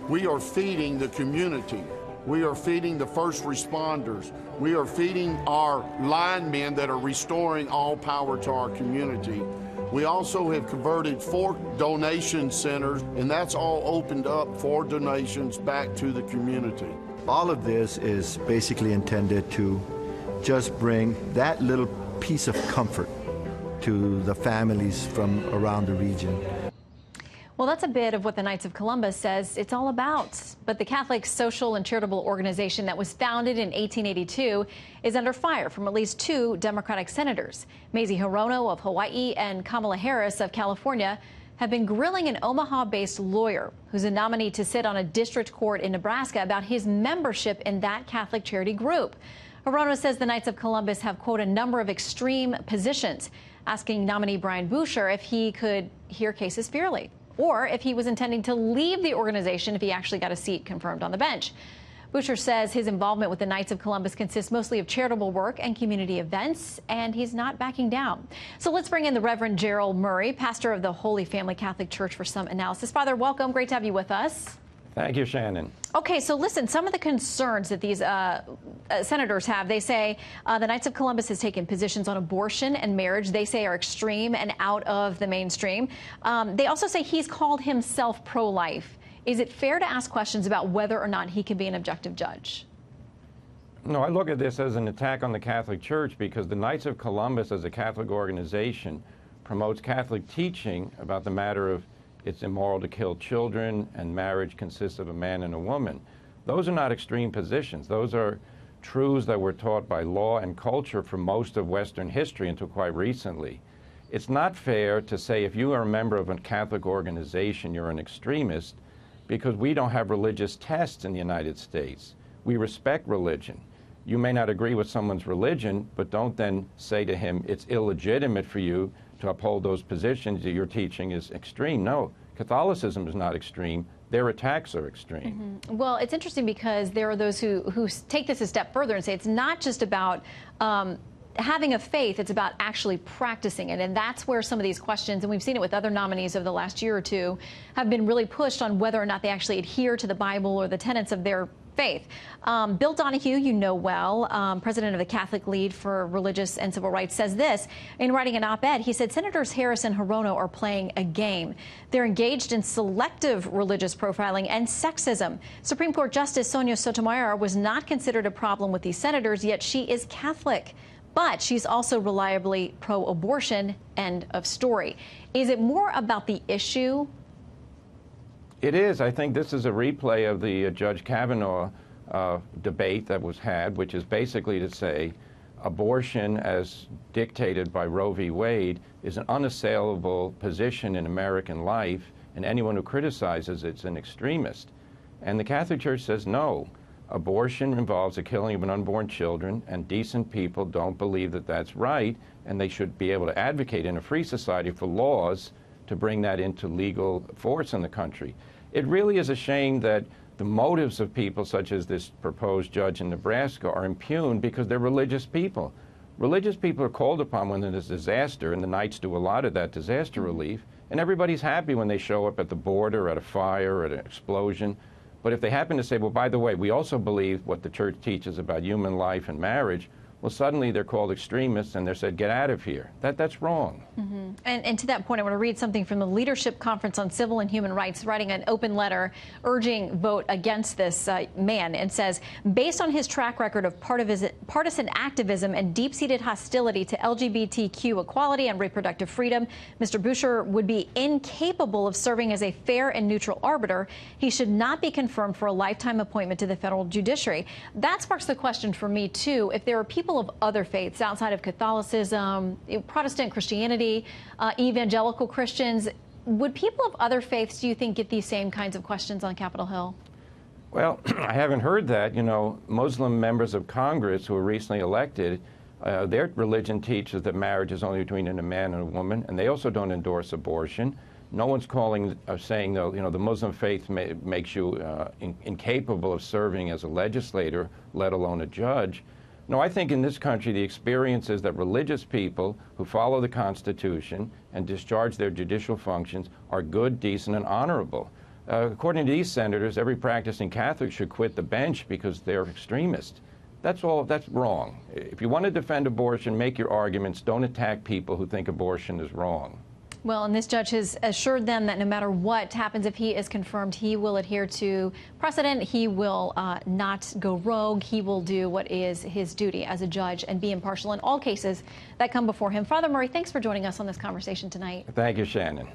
we are feeding the community. We are feeding the first responders. We are feeding our linemen that are restoring all power to our community. We also have converted 4 donation centers, and that's all opened up for donations back to the community. All of this is basically intended to just bring that little piece of comfort to the families from around the region. Well, that's a bit of what the Knights of Columbus says it's all about. But the Catholic social and charitable organization that was founded in 1882 is under fire from at least 2 Democratic senators. Mazie Hirono of Hawaii and Kamala Harris of California have been grilling an Omaha-based lawyer who's a nominee to sit on a district court in Nebraska about his membership in that Catholic charity group. Hirono says the Knights of Columbus have, quote, a number of extreme positions, asking nominee Brian Buescher if he could hear cases fairly, or if he was intending to leave the organization if he actually got a seat confirmed on the bench. Buescher says his involvement with the Knights of Columbus consists mostly of charitable work and community events, and he's not backing down. So let's bring in the Reverend Gerald Murray, pastor of the Holy Family Catholic Church, for some analysis. Father, welcome. Great to have you with us. Thank you, Shannon. Okay, so listen, some of the concerns that these senators have, they say the Knights of Columbus has taken positions on abortion and marriage they say are extreme and out of the mainstream. They also say he's called himself pro-life. Is it fair to ask questions about whether or not he can be an objective judge? No, I look at this as an attack on the Catholic Church because the Knights of Columbus as a Catholic organization promotes Catholic teaching about the matter of it's immoral to kill children, and marriage consists of a man and a woman. Those are not extreme positions. Those are truths that were taught by law and culture for most of Western history until quite recently. It's not fair to say if you are a member of a Catholic organization, you're an extremist, because we don't have religious tests in the United States. We respect religion. You may not agree with someone's religion, but don't then say to him, it's illegitimate for you to uphold those positions that you're teaching is extreme. No, Catholicism is not extreme. Their attacks are extreme. Mm-hmm. Well, it's interesting because there are those who take this a step further and say it's not just about having a faith, it's about actually practicing it. And that's where some of these questions, and we've seen it with other nominees over the last year or two, have been really pushed on whether or not they actually adhere to the Bible or the tenets of their faith. Bill Donahue, you know well, president of the Catholic League for Religious and Civil Rights, says this in writing an op-ed. He said Senators Harris and Hirono are playing a game. They're engaged in selective religious profiling and sexism. Supreme Court Justice Sonia Sotomayor was not considered a problem with these senators, yet she is Catholic. But she's also reliably pro-abortion. End of story. Is it more about the issue? It is. I think this is a replay of the Judge Kavanaugh debate that was had, which is basically to say abortion, as dictated by Roe v. Wade, is an unassailable position in American life, and anyone who criticizes it's an extremist. And the Catholic Church says no. Abortion involves the killing of unborn children, and decent people don't believe that that's right, and they should be able to advocate in a free society for laws to bring that into legal force in the country. It really is a shame that the motives of people such as this proposed judge in Nebraska are impugned because they're religious people. Religious people are called upon when there's disaster, and the Knights do a lot of that disaster relief, and everybody's happy when they show up at the border, at a fire, at an explosion. But if they happen to say, well, by the way, we also believe what the church teaches about human life and marriage, well, suddenly they're called extremists and they're said, get out of here. That's wrong. Mm-hmm. And to that point, I want to read something from the Leadership Conference on Civil and Human Rights, writing an open letter urging vote against this man, and says, based on his track record of partisan activism and deep-seated hostility to LGBTQ equality and reproductive freedom, Mr. Buescher would be incapable of serving as a fair and neutral arbiter. He should not be confirmed for a lifetime appointment to the federal judiciary. That sparks the question for me, too, if there are people of other faiths outside of Catholicism, Protestant Christianity, evangelical Christians, would people of other faiths, do you think, get these same kinds of questions on Capitol Hill? Well, I haven't heard that. You know, Muslim members of Congress who were recently elected, their religion teaches that marriage is only between a man and a woman, and they also don't endorse abortion. No one's saying, though, you know, the Muslim faith makes you incapable of serving as a legislator, let alone a judge. No, I think in this country the experience is that religious people who follow the Constitution and discharge their judicial functions are good, decent, and honorable. according to these senators, every practicing Catholic should quit the bench because they're extremists. That's wrong. If you want to defend abortion, make your arguments. Don't attack people who think abortion is wrong. Well, and this judge has assured them that no matter what happens, if he is confirmed, he will adhere to precedent. He will not go rogue. He will do what is his duty as a judge and be impartial in all cases that come before him. Father Murray, thanks for joining us on this conversation tonight. Thank you, Shannon.